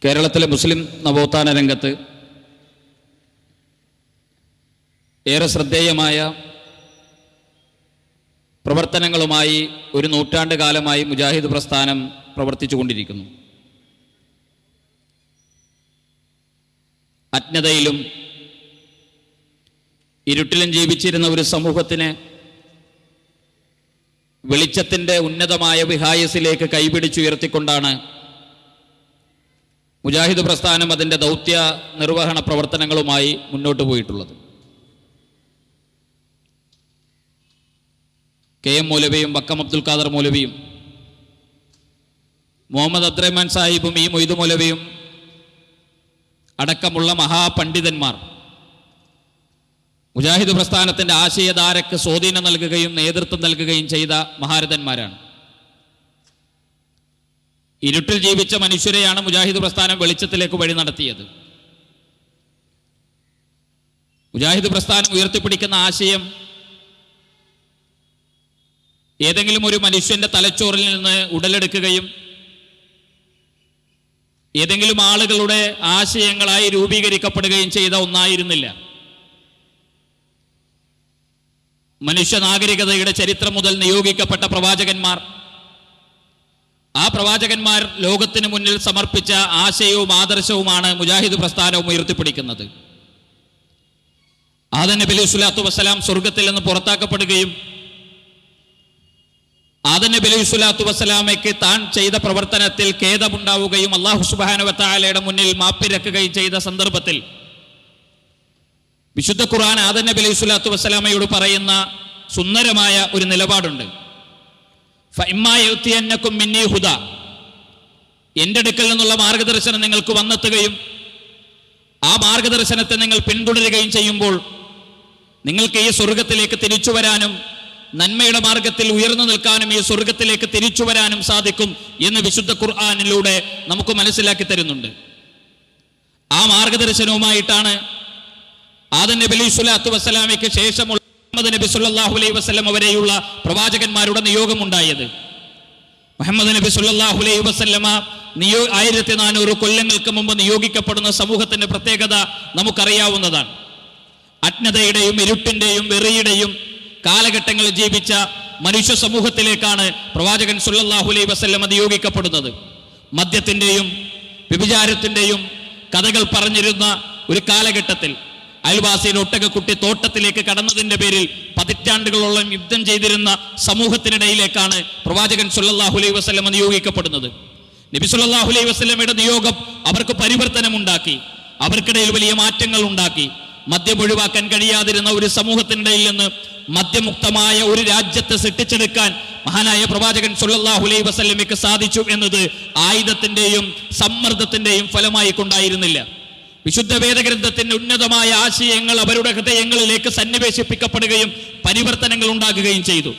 കേരളത്തിലെ മുസ്ലിം നവോത്ഥാന രംഗത്ത് ഏറെ ശ്രദ്ധേയമായ പ്രവർത്തനങ്ങളുമായി ഒരു നൂറ്റാണ്ട് കാലമായി മുജാഹിദ് പ്രസ്ഥാനം പ്രവർത്തിച്ചുകൊണ്ടിരിക്കുന്നു. അജ്ഞതയിലും ഇരുട്ടിലും ജീവിച്ചിരുന്ന ഒരു സമൂഹത്തിന് വെളിച്ചത്തിൻ്റെ ഉന്നതമായ വിഹായസിലേക്ക് കൈപിടിച്ചുയർത്തിക്കൊണ്ടാണ് മുജാഹിദ് പ്രസ്ഥാനം അതിൻ്റെ ദൗത്യ നിർവഹണ പ്രവർത്തനങ്ങളുമായി മുന്നോട്ട് പോയിട്ടുള്ളത്. KM മൗലവിയും വക്കം അബ്ദുൽ ഖാദർ മൗലവിയും മുഹമ്മദ് അബ്ദുറഹ്മാൻ സാഹിബും ഈ മൊയ്തു മൗലവിയും അടക്കമുള്ള മഹാപണ്ഡിതന്മാർ മുജാഹിദ് പ്രസ്ഥാനത്തിൻ്റെ ആശയധാരക്ക് സ്വാധീനം നൽകുകയും നേതൃത്വം നൽകുകയും ചെയ്ത മഹാരഥന്മാരാണ്. ഇരുട്ടിൽ ജീവിച്ച മനുഷ്യരെയാണ് മുജാഹിദ് പ്രസ്ഥാനം വെളിച്ചത്തിലേക്ക് വഴി നടത്തിയത്. മുജാഹിദ് പ്രസ്ഥാനം ഉയർത്തിപ്പിടിക്കുന്ന ആശയം ഏതെങ്കിലും ഒരു മനുഷ്യന്റെ തലച്ചോറിൽ നിന്ന് ഉടലെടുക്കുകയും ഏതെങ്കിലും ആളുകളുടെ ആശയങ്ങളായി രൂപീകരിക്കപ്പെടുകയും ചെയ്ത ഒന്നായിരുന്നില്ല. മനുഷ്യ നാഗരികതയുടെ ചരിത്രം മുതൽ നിയോഗിക്കപ്പെട്ട പ്രവാചകന്മാർ, ആ പ്രവാചകന്മാർ ലോകത്തിന് മുന്നിൽ സമർപ്പിച്ച ആശയവും ആദർശവുമാണ് മുജാഹിദ് പ്രസ്ഥാനവും ഉയർത്തിപ്പിടിക്കുന്നത്. ആദം നബി അലൈഹി സ്വലാത്തു വസ്സലാം സ്വർഗത്തിൽ നിന്ന് പുറത്താക്കപ്പെടുകയും ആദം നബി അലൈഹി സ്വലാത്തു വസ്സലാമയ്ക്ക് താൻ ചെയ്ത പ്രവർത്തനത്തിൽ ഖേദമുണ്ടാവുകയും അല്ലാഹു സുബ്ഹാനഹു വ തആലയുടെ മുന്നിൽ മാപ്പിരക്കുകയും ചെയ്ത സന്ദർഭത്തിൽ വിശുദ്ധ ഖുർആൻ ആദം നബി അലൈഹി സ്വലാത്തു വസ്സലാമയോട് പറയുന്ന സുന്ദരമായ ഒരു നിലപാടുണ്ട്. ഫഇമ്മാ യഅ്തിയന്നകും മിന്നീ ഹുദാ, എൻ്റെ അടുക്കൽ നിന്നുള്ള മാർഗദർശനം നിങ്ങൾക്ക് വന്നെത്തുകയും ആ മാർഗദർശനത്തെ നിങ്ങൾ പിന്തുടരുകയും ചെയ്യുമ്പോൾ നിങ്ങൾക്ക് ഈ സ്വർഗത്തിലേക്ക് തിരിച്ചു വരാനും നന്മയുടെ മാർഗത്തിൽ ഉയർന്നു നിൽക്കാനും ഈ സ്വർഗത്തിലേക്ക് തിരിച്ചു വരാനും സാധിക്കും എന്ന് വിശുദ്ധ ഖുർആനിലൂടെ നമുക്ക് മനസ്സിലാക്കി തരുന്നുണ്ട്. ആ മാർഗദർശനവുമായിട്ടാണ് ആദം നബി അലൈഹി സ്വലാത്തു വസ്സലാമയ്ക്ക് ശേഷമുള്ള മുഹമ്മദ് നബി സല്ലല്ലാഹു അലൈഹി വസല്ലം വരെയുള്ള പ്രവാചകന്മാരുടെ നിയോഗമുണ്ടായത്. മുഹമ്മദ് നബി സല്ലല്ലാഹു അലൈഹി വസല്ലമ 1400 കൊല്ലങ്ങൾക്ക് മുമ്പ് നിയോഗിക്കപ്പെടുന്ന സമൂഹത്തിന്റെ പ്രത്യേകത നമുക്കറിയാവുന്നതാണ്. അജ്ഞതയുടെയും ഇരുട്ടിന്റെയും വെറിയുടെയും കാലഘട്ടങ്ങളിൽ ജീവിച്ച മനുഷ്യ സമൂഹത്തിലേക്കാണ് പ്രവാചകൻ സല്ലല്ലാഹു അലൈഹി വസല്ലമ നിയോഗിക്കപ്പെടുന്നത്. മദ്യത്തിന്റെയും വ്യഭിചാരത്തിന്റെയും കഥകൾ പറഞ്ഞിരുന്ന ഒരു കാലഘട്ടത്തിൽ അയൽവാസിയുടെ ഒട്ടകക്കുട്ടി തോട്ടത്തിലേക്ക് കടന്നതിന്റെ പേരിൽ പതിറ്റാണ്ടുകളോളം യുദ്ധം ചെയ്തിരുന്ന സമൂഹത്തിനിടയിലേക്കാണ് പ്രവാചകൻ സല്ലല്ലാഹു അലൈഹി വസല്ലമ നിയോഗിക്കപ്പെടുന്നത്. നബി സല്ലല്ലാഹു അലൈഹി വസല്ലമയുടെ നിയോഗം അവർക്ക് പരിവർത്തനമുണ്ടാക്കി, അവർക്കിടയിൽ വലിയ മാറ്റങ്ങൾ ഉണ്ടാക്കി. മദ്യം ഒഴിവാക്കാൻ കഴിയാതിരുന്ന ഒരു സമൂഹത്തിനിടയിൽ നിന്ന് മദ്യമുക്തമായ ഒരു രാജ്യത്തെ സൃഷ്ടിച്ചെടുക്കാൻ മഹാനായ പ്രവാചകൻ സല്ലല്ലാഹു അലൈഹി വസല്ലമയ്ക്ക് സാധിച്ചു എന്നത് ആയുധത്തിന്റെയും സമ്മർദ്ദത്തിന്റെയും ഫലമായി കൊണ്ടായിരുന്നില്ല. വിശുദ്ധ വേദഗ്രന്ഥത്തിന്റെ ഉന്നതമായ ആശയങ്ങൾ അവരുടെ ഹൃദയങ്ങളിലേക്ക് സന്നിവേശിപ്പിക്കപ്പെടുകയും പരിവർത്തനങ്ങൾ ഉണ്ടാകുകയും ചെയ്തു.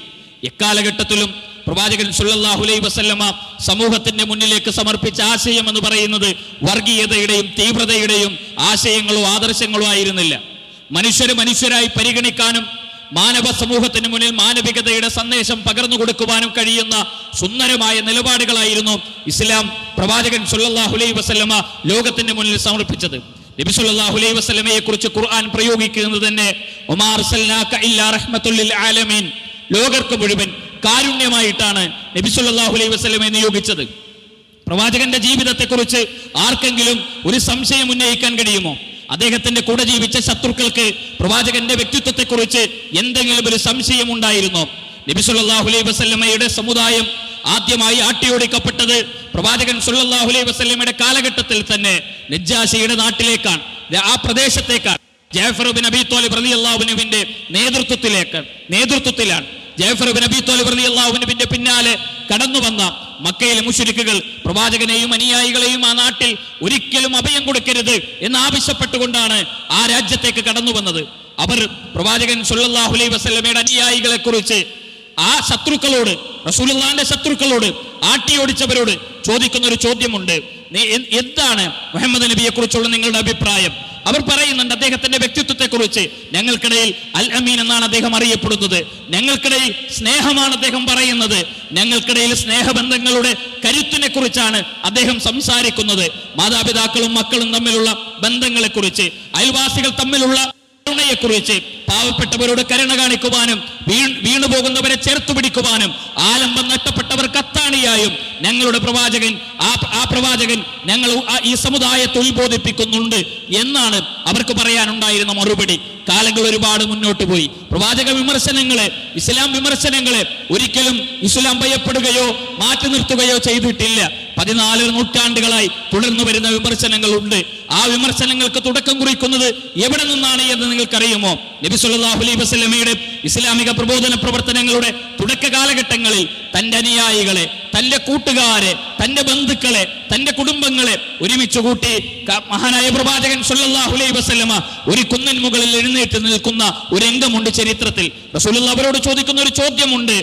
എക്കാലഘട്ടത്തിലും പ്രവാചകൻ സല്ലല്ലാഹു അലൈഹി വസല്ലമ സമൂഹത്തിന്റെ മുന്നിലേക്ക് സമർപ്പിച്ച ആശയം എന്ന് പറയുന്നത് വർഗീയതയുടെയും തീവ്രതയുടെയും ആശയങ്ങളോ ആദർശങ്ങളോ ആയിരുന്നില്ല. മനുഷ്യരായി പരിഗണിക്കാനും മാനവ സമൂഹത്തിന് മുന്നിൽ മാനവികതയുടെ സന്ദേശം പകർന്നു കൊടുക്കുവാനും കഴിയുന്ന സുന്ദരമായ നിലപാടുകളായിരുന്നു ഇസ്ലാം പ്രവാചകൻ സല്ലല്ലാഹു അലൈഹി വസല്ലമ ലോകത്തിന്റെ മുന്നിൽ സമർപ്പിച്ചത്. നബി സല്ലല്ലാഹു അലൈഹി വസല്ലമയെ കുറിച്ച് ഖുർആൻ പ്രയോഗിക്കുന്നത് തന്നെ വമാ അർസൽനാക ഇല്ലാ റഹ്മത്തുൽ ലിൽ ആലമീൻ, ലോകർക്ക് മുഴുവൻ കാരുണ്യമായിട്ടാണ് നബി സല്ലല്ലാഹു അലൈഹി വസല്ലമയെ നിയോഗിച്ചത്. പ്രവാചകന്റെ ജീവിതത്തെക്കുറിച്ച് ആർക്കെങ്കിലും ഒരു സംശയം ഉന്നയിക്കാൻ കഴിയുമോ? അദ്ദേഹത്തിന്റെ കൂടെ ജീവിച്ച ശത്രുക്കൾക്ക് പ്രവാചകന്റെ വ്യക്തിത്വത്തെക്കുറിച്ച് എന്തെങ്കിലും ഒരു സംശയം ഉണ്ടായിരുന്നോ? നബി സല്ലല്ലാഹു അലൈഹി വസല്ലമയുടെ സമുദായം ആദ്യമായി ആട്ടിയോടിക്കപ്പെട്ടത് പ്രവാചകൻ സല്ലല്ലാഹു അലൈഹി വസല്ലമയുടെ കാലഘട്ടത്തിൽ തന്നെ നജ്ജാശിയുടെ നാട്ടിലേക്കാണ്, ആ പ്രദേശത്തേക്കാണ്. ജഅഫർ ഇബ്നു അബീ ത്വാലിബ് റളിയല്ലാഹു അൻഹുവിന്റെ നേതൃത്വത്തിലാണ് ജഅഫർ ഇബ്നു അബീ ത്വാലിബ് റളിയല്ലാഹു അൻഹുവിന്റെ പിന്നാലെ കടന്നു വന്ന മക്കയിലെ മുശ്രിക്കുകൾ പ്രവാചകനെയും അനുയായികളെയും ആ നാട്ടിൽ ഒരിക്കലും അഭയം കൊടുക്കരുത് എന്നാവശ്യപ്പെട്ടുകൊണ്ടാണ് ആ രാജ്യത്തേക്ക് കടന്നു വന്നത്. അവർ പ്രവാചകൻ സല്ലല്ലാഹു അലൈഹി വസല്ലമയുടെ അനുയായികളെ കുറിച്ച് ആ ശത്രുക്കളോട്, റസൂലുള്ളാഹിന്റെ ശത്രുക്കളോട്, ആട്ടിയോടിച്ചവരോട് ചോദിക്കുന്ന ഒരു ചോദ്യമുണ്ട്. എന്താണ് മുഹമ്മദ് നബിയെ കുറിച്ചുള്ള നിങ്ങളുടെ അഭിപ്രായം? അവർ പറയുന്നുണ്ട് അദ്ദേഹത്തിന്റെ വ്യക്തിത്വത്തെ കുറിച്ച്, ഞങ്ങൾക്കിടയിൽ അൽ അമീൻ എന്നാണ് അദ്ദേഹം അറിയപ്പെടുന്നത്, ഞങ്ങൾക്കിടയിൽ സ്നേഹമാണ് അദ്ദേഹം പറയുന്നത്, ഞങ്ങൾക്കിടയിൽ സ്നേഹബന്ധങ്ങളുടെ കരുത്തിനെ കുറിച്ചാണ് അദ്ദേഹം സംസാരിക്കുന്നത്, മാതാപിതാക്കളും മക്കളും തമ്മിലുള്ള ബന്ധങ്ങളെ കുറിച്ച്, അയൽവാസികൾ തമ്മിലുള്ള കരുണയെക്കുറിച്ച്, പാവപ്പെട്ടവരോട് കരുണ കാണിക്കുവാനും വീണുപോകുന്നവരെ ചേർത്തു പിടിക്കുവാനും ആലംബം നഷ്ടപ്പെട്ടവർക്ക് അത്താണിയായും ഞങ്ങളുടെ പ്രവാചകൻ ആ പ്രവാചകൻ ഞങ്ങൾ ഈ സമുദായത്തെ ഉത്ബോധിപ്പിക്കുന്നുണ്ട് എന്നാണ് അവർക്ക് പറയാനുണ്ടായിരുന്ന മറുപടി. കാലങ്ങൾ ഒരുപാട് മുന്നോട്ട് പോയി. പ്രവാചക വിമർശനങ്ങളെ, ഇസ്ലാം വിമർശനങ്ങളെ ഒരിക്കലും ഇസ്ലാം ഭയപ്പെടുകയോ മാറ്റി നിർത്തുകയോ ചെയ്തിട്ടില്ല. 14 നൂറ്റാണ്ടുകളായി തുടർന്നു വരുന്ന വിമർശനങ്ങളുണ്ട്. ആ വിമർശനങ്ങൾക്ക് തുടക്കം കുറിക്കുന്നത് എവിടെ നിന്നാണ് എന്ന് നിങ്ങൾക്കറിയുമോ? നബി സല്ലല്ലാഹു അലൈഹി വസല്ലമയുടെ ഇസ്ലാമിക പ്രബോധന പ്രവർത്തനങ്ങളുടെ തുടക്ക കാലഘട്ടങ്ങളിൽ തന്റെ അനുയായികളെ, തന്റെ കൂട്ടുകാരെ, തന്റെ ബന്ധുക്കളെ, തന്റെ കുടുംബങ്ങളെ ഒരുമിച്ച് കൂട്ടി മഹാനായ പ്രവാചകൻ സല്ലല്ലാഹു അലൈഹി വസല്ലമ ഒരു കുന്നിൻ മുകളിൽ എഴുന്നേറ്റ് നിൽക്കുന്ന ഒരു രംഗമുണ്ട് ചരിത്രത്തിൽ. റസൂലുള്ളാഹി അവരോട് ചോദിക്കുന്ന ഒരു ചോദ്യമുണ്ട്,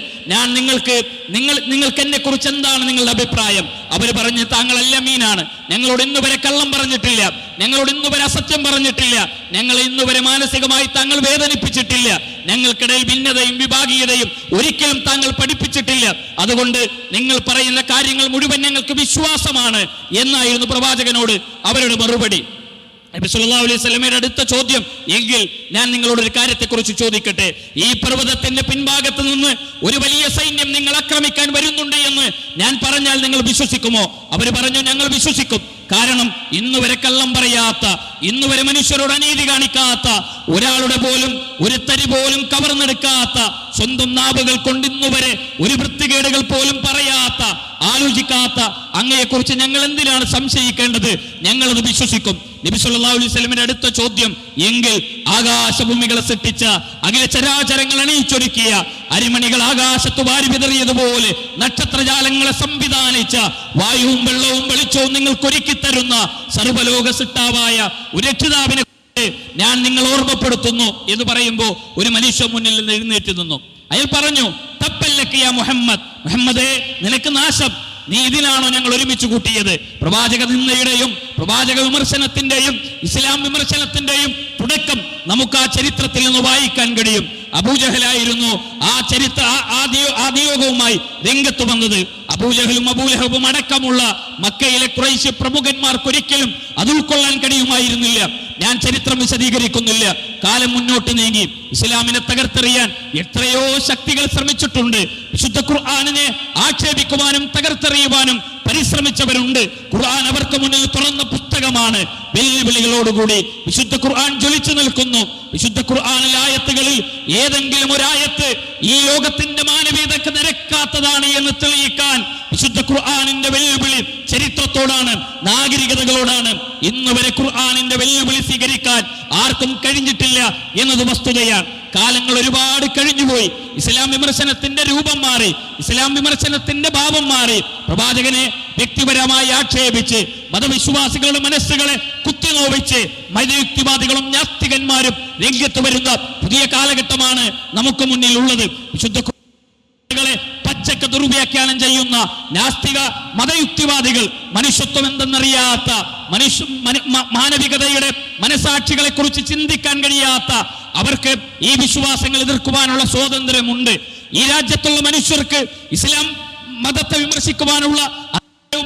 നിങ്ങൾക്ക് എന്നെ കുറിച്ച് എന്താണ് നിങ്ങളുടെ അഭിപ്രായം? അവർ പറഞ്ഞ്, താങ്കൾ അൽ അമീനാണ്, ഞങ്ങളോട് ഇന്നുവരെ കള്ളം പറഞ്ഞിട്ടില്ല, ഞങ്ങളോട് ഇന്നുവരെ അസത്യം പറഞ്ഞിട്ടില്ല, ഞങ്ങൾ ഇന്നുവരെ മാനസികമായി താങ്കൾ വേദനിപ്പിച്ചിട്ടില്ല, ഞങ്ങൾക്കിടയിൽ ഭിന്നതയും വിഭാഗീയതയും ഒരിക്കലും താങ്കൾ പഠിപ്പിച്ചിട്ടില്ല, അതുകൊണ്ട് നിങ്ങൾ പറയുന്ന കാര്യങ്ങൾ മുഴുവൻ ഞങ്ങൾക്ക് വിശ്വാസമാണ് എന്നായിരുന്നു പ്രവാചകനോട് അവരുടെ മറുപടി. നബി സല്ലല്ലാഹു അലൈഹി വസല്ലമയുടെ അടുത്ത ചോദ്യം, എങ്കിൽ ഞാൻ നിങ്ങളോട് ഒരു കാര്യത്തെക്കുറിച്ച് ചോദിക്കട്ടെ, ഈ പർവ്വതത്തിന്റെ പിൻഭാഗത്ത് നിന്ന് ഒരു വലിയ സൈന്യം നിങ്ങൾ ആക്രമിക്കാൻ വരുന്നുണ്ട് എന്ന് ഞാൻ പറഞ്ഞാൽ നിങ്ങൾ വിശ്വസിക്കുമോ? അവർ പറഞ്ഞു, ഞങ്ങൾ വിശ്വസിക്കും. കാരണം ഇന്നുവരെ കള്ളം പറയാത്ത, ഇന്നുവരെ മനുഷ്യരോട് അനീതി കാണിക്കാത്ത, ഒരാളുടെ പോലും ഒരു തരി പോലും കവർന്നെടുക്കാത്ത, സ്വന്തം നാവുകൾ കൊണ്ട് ഇന്നുവരെ ഒരു വൃത്തികേടുകൾ പോലും പറയാത്ത, ആലോചിക്കാത്ത അങ്ങയെക്കുറിച്ച് ഞങ്ങൾ എന്തിനാണ് സംശയിക്കേണ്ടത്? ഞങ്ങളത് വിശ്വസിക്കും. നബി സല്ലല്ലാഹു അലൈഹി വസല്ലമയുടെ അടുത്ത ചോദ്യം, എങ്കിൽ ആകാശഭൂമികളെ സൃഷ്ടിച്ച, അഖില ചരാചരങ്ങൾ അണിയിച്ചൊരുക്കിയ, അരിമണികൾ ആകാശത്ത് വാരി വിതറിയതുപോലെ നക്ഷത്രജാലങ്ങളെ സംവിധാനിച്ച, വായുവും വെള്ളവും വെളിച്ചവും നിങ്ങൾക്ക് ഒരുക്കി തരുന്ന സർവ്വലോക സൃഷ്ടാവായ ഒരു രക്ഷിതാവിനെ ഞാൻ നിങ്ങൾ ഓർമ്മപ്പെടുത്തുന്നു എന്ന് പറയുമ്പോൾ ഒരു മനുഷ്യ മുന്നിൽ നിന്ന് എഴുന്നേറ്റ് നിന്നു. അയാൾ പറഞ്ഞു, തബ്ബല്ലക യാ മുഹമ്മദ്, മുഹമ്മദേ നിനക്ക് നാശം, നീ ഇതിനാണോ ഞങ്ങൾ ഒരുമിച്ച് കൂട്ടിയത്? പ്രവാചക നിന്ദയുടെയും പ്രവാചക വിമർശനത്തിന്റെയും ഇസ്ലാം വിമർശനത്തിന്റെയും തുടക്കം നമുക്ക് ആ ചരിത്രത്തിൽ നിന്ന് വായിക്കാൻ കഴിയും. അബൂജഹലായിരുന്നു ആ നിയോഗവുമായി രംഗത്ത് വന്നത്. അബൂജഹലും അബൂലഹബും അടക്കമുള്ള മക്കയിലെ ഖുറൈശ് പ്രമുഖന്മാർക്കൊരിക്കലും അത് ഉൾക്കൊള്ളാൻ കഴിയുമായിരുന്നില്ല. ഞാൻ ചരിത്രം വിശദീകരിക്കുന്നില്ല. കാലം മുന്നോട്ട് നീങ്ങി ഇസ്ലാമിനെ തകർത്തെറിയാൻ എത്രയോ ശക്തികൾ ശ്രമിച്ചിട്ടുണ്ട്. വിശുദ്ധ ഖുർആനിനെ ആക്ഷേപിക്കുവാനും തകർത്തെറിയുവാനും പരിശ്രമിച്ചവരുണ്ട്. ഖുർആൻ അവർക്ക് മുന്നിൽ തുറന്ന പുസ്തകമാണ്. വെല്ലുവിളികളോടുകൂടി വിശുദ്ധ ഖുർആൻ ജ്വലിച്ചു നിൽക്കുന്നു. വിശുദ്ധ ഖുർആനിലെ ആയത്തുകളിൽ ഏതെങ്കിലും ഒരായത്ത് ഈ ലോകത്തിന്റെ മാനവീയതക്ക് നിരക്കാത്തതാണ് എന്ന് തെളിയിക്കാൻ വിശുദ്ധ ഖുർആനിന്റെ വെല്ലുവിളി ചരിത്രത്തോടാണ്, നാഗരികതകളോടാണ്. ഇന്ന് വരെ ഖുർആനിന്റെ വെല്ലുവിളി സ്വീകരിക്കാൻ ആർക്കും കഴിഞ്ഞിട്ടില്ല എന്നത് വസ്തുതയാണ്. കാലങ്ങൾ ഒരുപാട് കഴിഞ്ഞുപോയി. ഇസ്ലാം വിമർശനത്തിന്റെ രൂപം മാറി, ഇസ്ലാം വിമർശനത്തിന്റെ ഭാവം മാറി. പ്രവാചകനെ വ്യക്തിപരമായി ആക്ഷേപിച്ച് മതവിശ്വാസികളുടെ മനസ്സുകളെ കുത്തിനോവിച്ച് മതയുക്തിവാദികളും നാസ്തികന്മാരും രംഗത്ത് വരുന്ന പുതിയ കാലഘട്ടമാണ് നമുക്ക് മുന്നിൽ ഉള്ളത്. വിശുദ്ധ ഖുർആനെ പച്ചക്ക് ദുർവ്യാഖ്യാനം ചെയ്യുന്ന നാസ്തിക മതയുക്തിവാദികൾ, മനുഷ്യത്വം എന്തെന്നറിയാത്ത, മാനവികതയുടെ മനസാക്ഷികളെ കുറിച്ച് ചിന്തിക്കാൻ കഴിയാത്ത അവർക്ക് ഈ വിശ്വാസങ്ങൾ എതിർക്കുവാനുള്ള സ്വാതന്ത്ര്യമുണ്ട്. ഈ രാജ്യത്തുള്ള മനുഷ്യർക്ക് ഇസ്ലാം മതത്തെ വിമർശിക്കുവാനുള്ള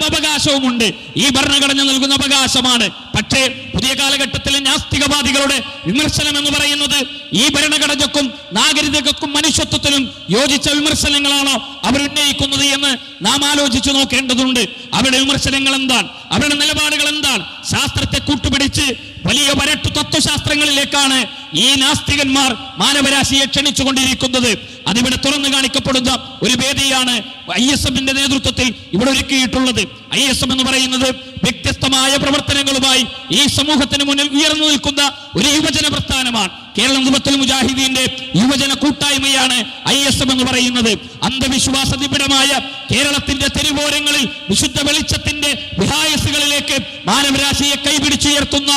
അവകാശവുമുണ്ട്. ഈ ഭരണഘടന നൽകുന്ന അവകാശമാണ്. പക്ഷേ പുതിയ കാലഘട്ടത്തിലെ നാസ്തികവാദികളുടെ വിമർശനം എന്ന് പറയുന്നത് ഈ ഭരണഘടനയ്ക്കും നാഗരികതയ്ക്കും മനുഷ്യത്വത്തിനും യോജിച്ച വിമർശനങ്ങളാണോ അവർ ഉന്നയിക്കുന്നത് എന്ന് നാം ആലോചിച്ചു നോക്കേണ്ടതുണ്ട്. അവരുടെ വിമർശനങ്ങൾ എന്താണ്? അവരുടെ നിലപാടുകൾ എന്താണ്? ശാസ്ത്രത്തെ കൂട്ടുപിടിച്ച് വലിയ വരട്ടു തത്വശാസ്ത്രങ്ങളിലേക്കാണ് ഈ നാസ്തികന്മാർ മാനവരാശിയെ ക്ഷണിച്ചുകൊണ്ടിരിക്കുന്നത്. അതിവിടെ തുറന്നു കാണിക്കപ്പെടുന്ന ഒരു വേദിയാണ് ISMന്റെ നേതൃത്വത്തിൽ ഇവിടെ ഒരുക്കിയിട്ടുള്ളത്. ISM എന്ന് പറയുന്നത് വ്യത്യസ്തമായ പ്രവർത്തനങ്ങളുമായി ഈ സമൂഹത്തിന് മുന്നിൽ ഉയർന്നു നിൽക്കുന്ന ഒരു യുവജന പ്രസ്ഥാനമാണ്. കേരളം ദുബത്തുൽ മുജാഹിദീന്റെ യുവജന കൂട്ടായ്മയാണ് ISM എന്ന് പറയുന്നത്. അന്ധവിശ്വാസ നിബിഡമായ കേരളത്തിന്റെ തെരുവോരങ്ങളിൽ വിശുദ്ധ വെളിച്ചത്തിന്റെ വിഹായസുകളിലേക്ക് മാനവരാശിയെ കൈപിടിച്ചുയർത്തുന്ന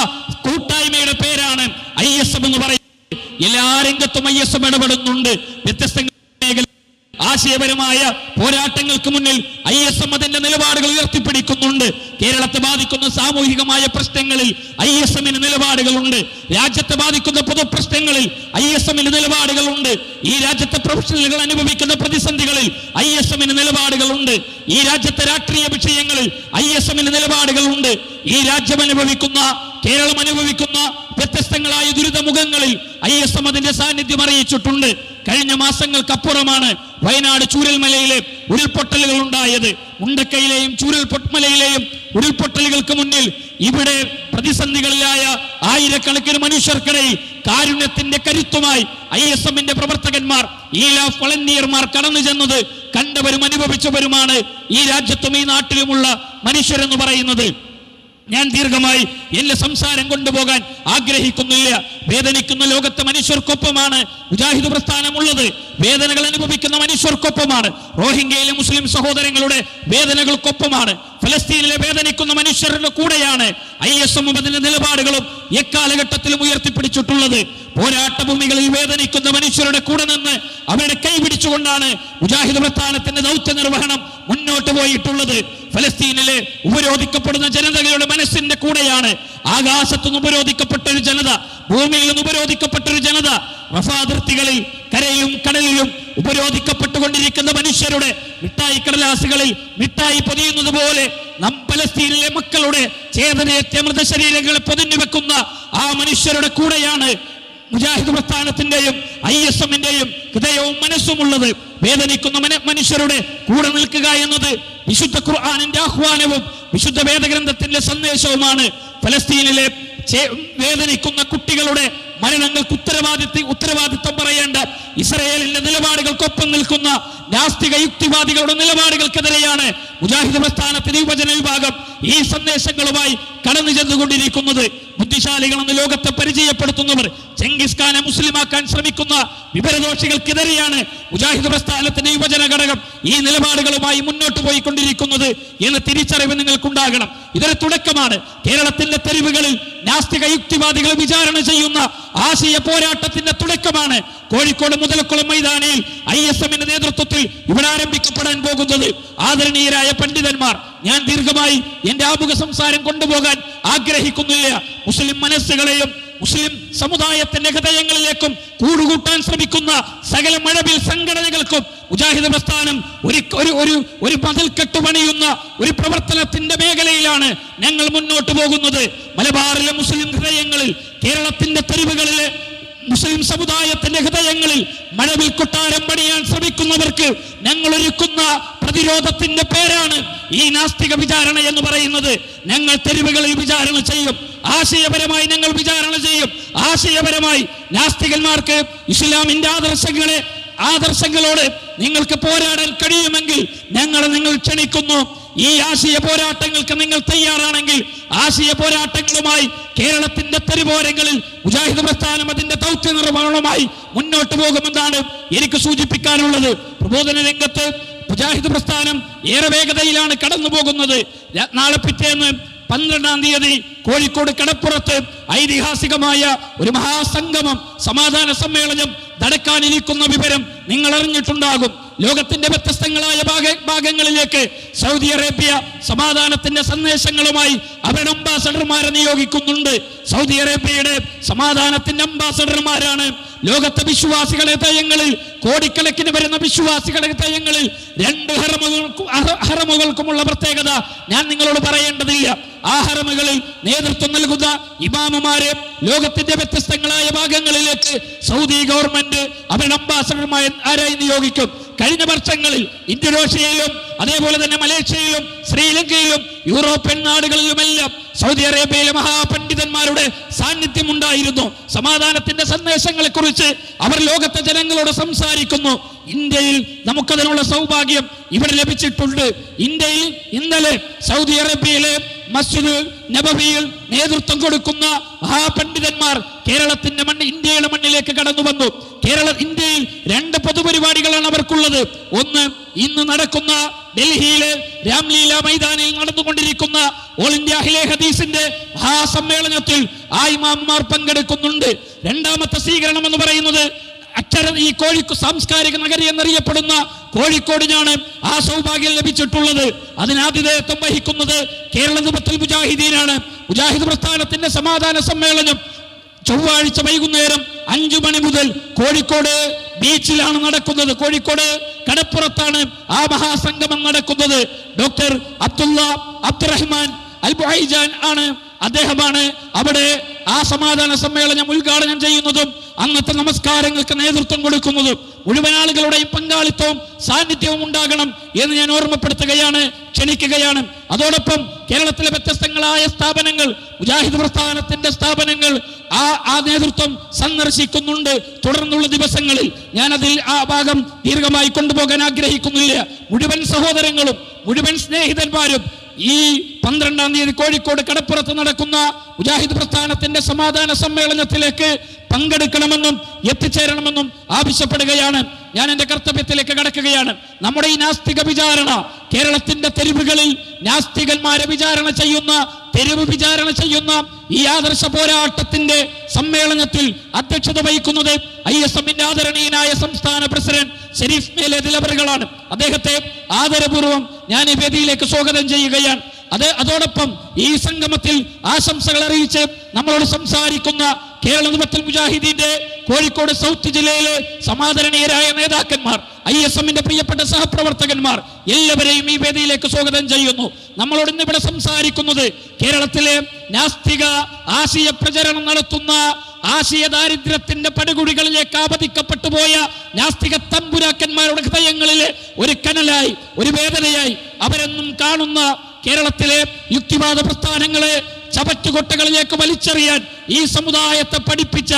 കൂട്ടായ്മയുടെ പേരാണ് ISM എന്ന് പറയുന്നത്. എല്ലാ രംഗത്തും ISM ഇടപെടുന്നുണ്ട്. വ്യത്യസ്ത മേഖല ആശയപരമായ പോരാട്ടങ്ങൾക്ക് മുന്നിൽ ISM അതിന്റെ നിലപാടുകൾ ഉയർത്തിപ്പിടിക്കുന്നുണ്ട്. കേരളത്തെ ബാധിക്കുന്ന സാമൂഹികമായ പ്രശ്നങ്ങളിൽ ISMന് നിലപാടുകളുണ്ട്. രാജ്യത്തെ ബാധിക്കുന്ന പൊതുപ്രശ്നങ്ങളിൽ ISMന് നിലപാടുകളുണ്ട്. ഈ രാജ്യത്തെ പ്രൊഫഷണലുകൾ അനുഭവിക്കുന്ന പ്രതിസന്ധികളിൽ ISMന് നിലപാടുകളുണ്ട്. ഈ രാജ്യത്തെ രാഷ്ട്രീയ വിഷയങ്ങളിൽ ISMന് നിലപാടുകളുണ്ട്. ഈ രാജ്യം അനുഭവിക്കുന്ന, കേരളം അനുഭവിക്കുന്ന വ്യത്യസ്തങ്ങളായ ദുരിതമുഖങ്ങളിൽ ISM അതിന്റെ സാന്നിധ്യം അറിയിച്ചിട്ടുണ്ട്. കഴിഞ്ഞ മാസങ്ങൾക്കപ്പുറമാണ് വയനാട് ചൂരൽമലയിലെ ഉരുൾപൊട്ടലുകൾ ഉണ്ടായത്. മുണ്ടക്കയിലെയും ചൂരൽമലയിലെയും ഉരുൾപൊട്ടലുകൾക്ക് മുന്നിൽ ഇവിടെ പ്രതിസന്ധികളിലായ ആയിരക്കണക്കിന് മനുഷ്യർക്കിടയിൽ കാരുണ്യത്തിന്റെ കരുത്തുമായി ISMന്റെ പ്രവർത്തകന്മാർ, ഈലാഫ് വളണ്ടിയർമാർ കടന്നു ചെന്നത് കണ്ടവരും അനുഭവിച്ചവരുമാണ് ഈ രാജ്യത്തും ഈ നാട്ടിലുമുള്ള മനുഷ്യരെന്ന് പറയുന്നത്. ഞാൻ ദീർഘമായി എന്റെ സംസാരം കൊണ്ടുപോകാൻ ആഗ്രഹിക്കുന്നില്ല. വേദനിക്കുന്ന ലോകത്തെ മനുഷ്യർക്കൊപ്പമാണ് മുജാഹിദ് പ്രസ്ഥാനമുള്ളത്. വേദനകൾ അനുഭവിക്കുന്ന മനുഷ്യർക്കൊപ്പമാണ്. റോഹിംഗ്യയിലെ മുസ്ലിം സഹോദരങ്ങളുടെ വേദനകൾക്കൊപ്പമാണ്. ഫലസ്തീനിലെ വേദനിക്കുന്ന മനുഷ്യരുടെ കൂടെയാണ് ISM അതിന്റെ നിലപാടുകളും എക്കാലഘട്ടത്തിലും ഉയർത്തിപ്പിടിച്ചിട്ടുള്ളത്. പോരാട്ട ഭൂമികളിൽ വേദനിക്കുന്ന മനുഷ്യരുടെ കൂടെ നിന്ന് അവരുടെ കൈപിടിച്ചുകൊണ്ടാണ് മുജാഹിദ് പ്രസ്ഥാനത്തിന്റെ ദൗത്യ നിർവഹണം മുന്നോട്ട് പോയിട്ടുള്ളത്. ഫലസ്തീനിലെ ഉപരോധിക്കപ്പെടുന്ന ജനതകളുടെ മനസ്സിന്റെ കൂടെയാണ്. ആകാശത്തുനിന്ന് ഉപരോധിക്കപ്പെട്ട ഒരു ജനത, ഭൂമിയിൽ നിന്ന് ഉപരോധിക്കപ്പെട്ട ഒരു ജനത, റഫാ അതിർത്തികളിൽ കരയിലും കടലിലും ഉപരോധിക്കപ്പെട്ടുകൊണ്ടിരിക്കുന്ന മനുഷ്യരുടെ മിഠായി കടലാസുകളിൽ മിഠായി പൊതിയുന്നത് പോലെ പലസ്തീനിലെ മക്കളുടെ ചേതനയേറ്റ മൃതശരീരങ്ങളെ പൊതിഞ്ഞു വെക്കുന്ന ആ മനുഷ്യരുടെ കൂടെയാണ് മുജാഹിദ് പ്രസ്ഥാനത്തിന്റെയും ISMന്റെയും ഹൃദയവും മനസ്സുമുള്ളത്. വേദനിക്കുന്ന മനുഷ്യരുടെ കൂടെ നിൽക്കുക എന്നത് വിശുദ്ധ ഖുർആനിന്റെ ആഹ്വാനവും വിശുദ്ധ വേദഗ്രന്ഥത്തിന്റെ സന്ദേശവുമാണ്. ഫലസ്തീനിലെ വേദനിക്കുന്ന കുട്ടികളുടെ മരണങ്ങൾക്ക് ഉത്തരവാദിത്വം പറയേണ്ട ഇസ്രായേലിന്റെ നിലപാടുകൾക്കൊപ്പം നിൽക്കുന്ന നാസ്തിക യുക്തിവാദികളുടെ നിലപാടുകൾക്കെതിരെയാണ് മുജാഹിദ് പ്രസ്ഥാനത്തിന്റെ യുവജന വിഭാഗം ഈ സന്ദേശങ്ങളുമായി കടന്നു ചെന്നുകൊണ്ടിരിക്കുന്നത്. ബുദ്ധിശാലികളെന്ന് ലോകത്തെ പരിചയപ്പെടുത്തുന്നവർ ചെങ്കിസ് ഖാനെ മുസ്ലിമാക്കാൻ ശ്രമിക്കുന്ന വിവരദോഷികൾക്കെതിരെയാണ് മുജാഹിദ് പ്രസ്ഥാനത്തിന്റെ യുവജന ഘടകം ഈ നിലപാടുകളുമായി മുന്നോട്ട് പോയിക്കൊണ്ടിരിക്കുന്നത് എന്ന തിരിച്ചറിവ് നിങ്ങൾക്കുണ്ടാകണം. ഇതൊരു തുടക്കമാണ്. കേരളത്തിന്റെ തെരുവുകളിൽ നാസ്തിക യുക്തിവാദികൾ വിചാരണ ചെയ്യുന്ന ആശയ പോരാട്ടത്തിന്റെ തുടക്കമാണ് കോഴിക്കോട് മുതലക്കുളം മൈതാനിയിൽ ISMന്റെ നേതൃത്വത്തിൽ ഇവിടെ ആരംഭിക്കപ്പെടാൻ പോകുന്നത്. ആദരണീയരായ പണ്ഡിതന്മാർ, ഞാൻ ദീർഘമായി എന്റെ ആമുഖ സംസാരം കൊണ്ടുപോകാൻ ആഗ്രഹിക്കുന്നില്ല. മുസ്ലിം മനസ്സുകളെയും മുസ്ലിം സമുദായത്തിന്റെ ഹൃദയങ്ങളിലേക്കും കൂടുകൂട്ടാൻ ശ്രമിക്കുന്ന സകല മഴവിൽ സംഘടനകൾക്കും മുജാഹിദ് പ്രസ്ഥാനം ഒരു മതിൽക്കെട്ട് പണിയുന്ന ഒരു പ്രവർത്തനത്തിന്റെ മേഖലയിലാണ് ഞങ്ങൾ മുന്നോട്ട് പോകുന്നത്. മലബാറിലെ മുസ്ലിം ഹൃദയങ്ങളിൽ, കേരളത്തിന്റെ തെരുവുകളിലെ മുസ്ലിം സമുദായത്തിന്റെ ഹൃദയങ്ങളിൽ മഴവിൽ കൊട്ടാരം പണിയാൻ ശ്രമിക്കുന്നവർക്ക് ഞങ്ങൾ ഒരുക്കുന്ന പ്രതിരോധത്തിന്റെ പേരാണ് ഈ നാസ്തിക വിചാരണ എന്ന് പറയുന്നത്. ഞങ്ങൾ തെരുവുകളിൽ വിചാരണ ചെയ്യും. ആശയപരമായി ഞങ്ങൾ വിചാരണ ചെയ്യും. ആശയപരമായി നാസ്തികന്മാർക്ക് ഇസ്ലാമിന്റെ ആദർശങ്ങളോട് നിങ്ങൾക്ക് പോരാടാൻ കഴിയുമെങ്കിൽ നിങ്ങൾ ക്ഷണിക്കുന്നു. ഈ ആശയ പോരാട്ടങ്ങൾക്ക് നിങ്ങൾ തയ്യാറാണെങ്കിൽ ആശയ പോരാട്ടങ്ങളുമായി കേരളത്തിന്റെ തെരുവോരങ്ങളിൽ മുജാഹിദ് പ്രസ്ഥാനം അതിന്റെ ദൗത്യ നിർവഹണവുമായി മുന്നോട്ട് പോകുമെന്നാണ് എനിക്ക് സൂചിപ്പിക്കാനുള്ളത്. പ്രബോധന രംഗത്ത് മുജാഹിദ് പ്രസ്ഥാനം ഏറെ വേഗതയിലാണ് കടന്നു പോകുന്നത്. നാളെ പിറ്റേന്ന് 12-ാം തീയതി കോഴിക്കോട് കടപ്പുറത്ത് ഐതിഹാസികമായ ഒരു മഹാസംഗമം, സമാധാന സമ്മേളനം നടക്കാനിരിക്കുന്ന വിവരം നിങ്ങൾ അറിഞ്ഞിട്ടുണ്ടാകും. ലോകത്തിന്റെ വ്യത്യസ്തങ്ങളായ ഭാഗങ്ങളിലേക്ക് സൗദി അറേബ്യ സമാധാനത്തിന്റെ സന്ദേശങ്ങളുമായി അവരുടെ അംബാസഡർമാരെ നിയോഗിക്കുന്നുണ്ട്. സൗദി അറേബ്യയുടെ സമാധാനത്തിന്റെ അംബാസഡർമാരാണ് ലോകത്തെ വിശ്വാസികളെ ഹൃദയങ്ങളിൽ, കോടിക്കണക്കിന് വരുന്ന വിശ്വാസികളുടെ ഹൃദയങ്ങളിൽ 2 ഹറമുകൾക്കുമുള്ള പ്രത്യേകത ഞാൻ നിങ്ങളോട് പറയേണ്ടതില്ല. ആ ഹറമുകളിൽ നേതൃത്വം നൽകുന്ന ഇമാമുമാരെ ലോകത്തിന്റെ വ്യത്യസ്തങ്ങളായ ഭാഗങ്ങളിലേക്ക് സൗദി ഗവൺമെന്റ് അവരുടെ അംബാസഡർമാരായി നിയോഗിക്കും. കഴിഞ്ഞ വർഷങ്ങളിൽ ഇന്തോനേഷ്യയിലും അതേപോലെ തന്നെ മലേഷ്യയിലും ശ്രീലങ്കയിലും യൂറോപ്യൻ നാടുകളിലുമെല്ലാം സൗദി അറേബ്യയിലെ മഹാപണ്ഡിതന്മാരുടെ സാന്നിധ്യം ഉണ്ടായിരുന്നു. സമാധാനത്തിന്റെ സന്ദേശങ്ങളെ കുറിച്ച് അവർ ലോകത്തെ ജനങ്ങളോട് സംസാരിക്കുന്നു. ഇന്ത്യയിൽ നമുക്കതിനുള്ള സൗഭാഗ്യം ഇവിടെ ലഭിച്ചിട്ടുണ്ട്. ഇന്ത്യയിൽ ഇന്നലെ സൗദി അറേബ്യയിലെ മസ്ജിദ് നബവിയിൽ നേതൃത്വം കൊടുക്കുന്ന മഹാപണ്ഡിതന്മാർ കേരളത്തിന്റെ ഇന്ത്യയുടെ മണ്ണിലേക്ക് കടന്നു വന്നു. ഇന്ത്യയിൽ 2 പൊതുപരിപാടികളാണ് അവർക്കുള്ളത്. ഒന്ന്, ഇന്ന് നടക്കുന്ന ഡൽഹിയിലെ രാംലീല മൈതാനിൽ നടന്നുകൊണ്ടിരിക്കുന്ന ഓൾ ഇന്ത്യ അഹ്ലെ ഹദീസിന്റെ മഹാസമ്മേളനത്തിൽ ആ ഇമാമുമാർ പങ്കെടുക്കുന്നുണ്ട്. 2ാമത്തെ സ്വീകരണം എന്ന് പറയുന്നത് ഈ കോഴിക്കോട് സാംസ്കാരിക നഗരി എന്നറിയപ്പെടുന്ന കോഴിക്കോടിനാണ് ആ സൗഭാഗ്യം ലഭിച്ചിട്ടുള്ളത്. അതിനാതിഥേയത്വം വഹിക്കുന്നത് കേരള ദഅവത്തുൽ മുജാഹിദീനാണ്. മുജാഹിദ് പ്രസ്ഥാനത്തിന്റെ സമാധാന സമ്മേളനം ചൊവ്വാഴ്ച വൈകുന്നേരം 5 മണി മുതൽ കോഴിക്കോട് ബീച്ചിലാണ് നടക്കുന്നത്. കോഴിക്കോട് കടപ്പുറത്താണ് ആ മഹാസംഗമം നടക്കുന്നത്. ഡോക്ടർ അബ്ദുറഹ്മാൻ അൽ ബുഐജാൻ ആണ്, അദ്ദേഹമാണ് അവിടെ ആ സമാധാന സമ്മേളനം ഉദ്ഘാടനം ചെയ്യുന്നതും അന്നത്തെ നമസ്കാരങ്ങൾക്ക് നേതൃത്വം കൊടുക്കുന്നതും. മുഴുവൻ ആളുകളുടെയും പങ്കാളിത്തവും സാന്നിധ്യവും ഉണ്ടാകണം എന്ന് ഞാൻ ഓർമ്മപ്പെടുത്തുകയാണ്, ക്ഷണിക്കുകയാണ്. അതോടൊപ്പം കേരളത്തിലെ വ്യത്യസ്തങ്ങളായ സ്ഥാപനങ്ങൾ, മുജാഹിദ് പ്രസ്ഥാനത്തിന്റെ സ്ഥാപനങ്ങൾ ആ നേതൃത്വം സന്ദർശിക്കുന്നുണ്ട് തുടർന്നുള്ള ദിവസങ്ങളിൽ. ഞാനതിൽ ആ ഭാഗം ദീർഘമായി കൊണ്ടുപോകാൻ ആഗ്രഹിക്കുന്നില്ല. മുഴുവൻ സഹോദരങ്ങളും മുഴുവൻ സ്നേഹിതന്മാരും ഈ 12-ാം തീയതി കോഴിക്കോട് കടപ്പുറത്ത് നടക്കുന്ന മുജാഹിദ് പ്രസ്ഥാനത്തിന്റെ സമാധാന സമ്മേളനത്തിലേക്ക് പങ്കെടുക്കണമെന്നും എത്തിച്ചേരണമെന്നും ആവശ്യപ്പെടുകയാണ്. ഞാൻ എന്റെ കർത്തവ്യത്തിലേക്ക് കടക്കുകയാണ്. നമ്മുടെ ഈ നാസ്തിക വിചാരണ, കേരളത്തിന്റെ തെരുവുകളിൽ നാസ്തികന്മാരെ വിചാരണ ചെയ്യുന്ന, തെരുവ് വിചാരണ ചെയ്യുന്ന ഈ ആദർശ പോരാട്ടത്തിന്റെ സമ്മേളനത്തിൽ അധ്യക്ഷത വഹിക്കുന്നത് ISMന്റെ ആദരണീയനായ സംസ്ഥാന പ്രസിഡന്റ് ഷരീഫ് മേലേതിൽ അവറുകളാണ്. അദ്ദേഹത്തെ ആദരപൂർവ്വം ഞാൻ ഈ വേദിയിലേക്ക് സ്വാഗതം ചെയ്യുകയാണ്. അതോടൊപ്പം ഈ സംഗമത്തിൽ ആശംസകൾ അറിയിച്ച് നമ്മളോട് സംസാരിക്കുന്ന കേരള ദഅവത്തുൽ മുജാഹിദീന്റെ കോഴിക്കോട് സൗത്ത് ജില്ലയിലെ സമാദരണീയരായ നേതാക്കന്മാർ, ISMന്റെ പ്രിയപ്പെട്ട സഹപ്രവർത്തകന്മാർ എല്ലാവരെയും ഈ വേദിയിലേക്ക് സ്വാഗതം ചെയ്യുന്നു. നമ്മളോട് ഇന്നിവിടെ സംസാരിക്കുന്നത് കേരളത്തിലെ നാസ്തിക ആശയ പ്രചരണം നടത്തുന്ന, ആശയ ദാരിദ്ര്യത്തിന്റെ പടുകുഴികളിലേക്ക് ആപതിക്കപ്പെട്ടു പോയ നാസ്തിക തമ്പുരാക്കന്മാരുടെ ഹൃദയങ്ങളിലെ ഒരു കനലായി, ഒരു വേദനയായി അവരെന്നും കാണുന്ന കേരളത്തിലെ യുക്തിവാദ പ്രസ്ഥാനങ്ങളെ ചവറ്റുകൊട്ടകളിലേക്ക് വലിച്ചെറിയാൻ ഈ സമുദായത്തെ പഠിപ്പിച്ച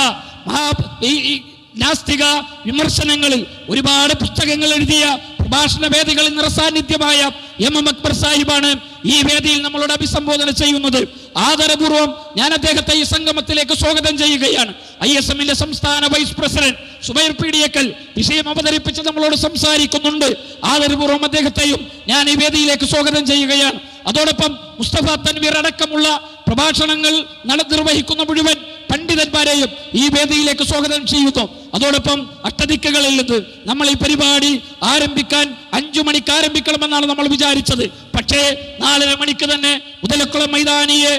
നാസ്തിക വിമർശനങ്ങളിൽ ഒരുപാട് പുസ്തകങ്ങൾ എഴുതിയ, പ്രഭാഷണ വേദികളിൽ നിറസാന്നിധ്യമായ MM അക്ബർ സാഹിബാണ് ഈ വേദിയിൽ നമ്മളോട് അഭിസംബോധന ചെയ്യുന്നത്. ആദരപൂർവ്വം ഞാൻ അദ്ദേഹത്തെ ഈ സംഗമത്തിലേക്ക് സ്വാഗതം ചെയ്യുകയാണ്. ISMന്റെ സംസ്ഥാന വൈസ് പ്രസിഡന്റ് സുബൈർ പീഡിയക്കൽ വിഷയം അവതരിപ്പിച്ച് നമ്മളോട് സംസാരിക്കുന്നുണ്ട്. ആദരപൂർവ്വം അദ്ദേഹത്തെയും ഞാൻ ഈ വേദിയിലേക്ക് സ്വാഗതം ചെയ്യുകയാണ്. അതോടൊപ്പം മുസ്തഫ തൻവീർ അടക്കമുള്ള പ്രഭാഷണങ്ങൾ നിർവഹിക്കുന്ന മുഴുവൻ പണ്ഡിതന്മാരെയും ഈ വേദിയിലേക്ക് സ്വാഗതം ചെയ്യുന്നു. അതോടൊപ്പം അഷ്ടദിക്കുകളിൽ നിന്ന് നമ്മൾ ഈ പരിപാടി ആരംഭിക്കാൻ 5 മണിക്ക് ആരംഭിക്കണമെന്നാണ് നമ്മൾ വിചാരിച്ചത്. പക്ഷേ 4:30 മണിക്ക് തന്നെ മുതലക്കുളം മൈതാനിയെ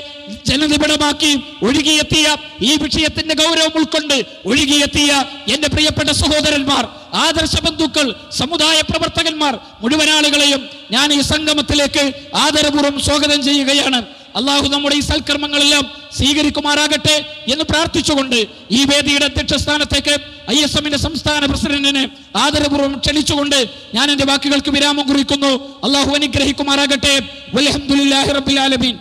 ജനനിബിഡമാക്കി ഒഴുകിയെത്തിയ, ഈ വിഷയത്തിന്റെ ഗൗരവം ഉൾക്കൊണ്ട് ഒഴുകിയെത്തിയ എന്റെ പ്രിയപ്പെട്ട സഹോദരന്മാർ, ആദർശ ബന്ധുക്കൾ, സമുദായ പ്രവർത്തകന്മാർ, മുഴുവൻ ആളുകളെയും ഞാൻ ഈ സംഗമത്തിലേക്ക് ആദരപൂർവ്വം സ്വാഗതം ചെയ്യുകയാണ്. അള്ളാഹു നമ്മുടെ ഈ സൽക്കർമ്മങ്ങളെല്ലാം സ്വീകരിക്കുമാറാകട്ടെ എന്ന് പ്രാർത്ഥിച്ചുകൊണ്ട് ഈ വേദിയുടെ അധ്യക്ഷ സ്ഥാനത്തേക്ക് ISMന്റെ സംസ്ഥാന പ്രസിഡന്റിനെ ആദരപൂർവ്വം ക്ഷണിച്ചുകൊണ്ട് ഞാൻ എന്റെ വാക്കുകൾക്ക് വിരാമം കുറിക്കുന്നു. അള്ളാഹു അനുഗ്രഹിക്കുമാറാകട്ടെ. വൽഹംദുലില്ലാഹി റബ്ബിൽ ആലമീൻ.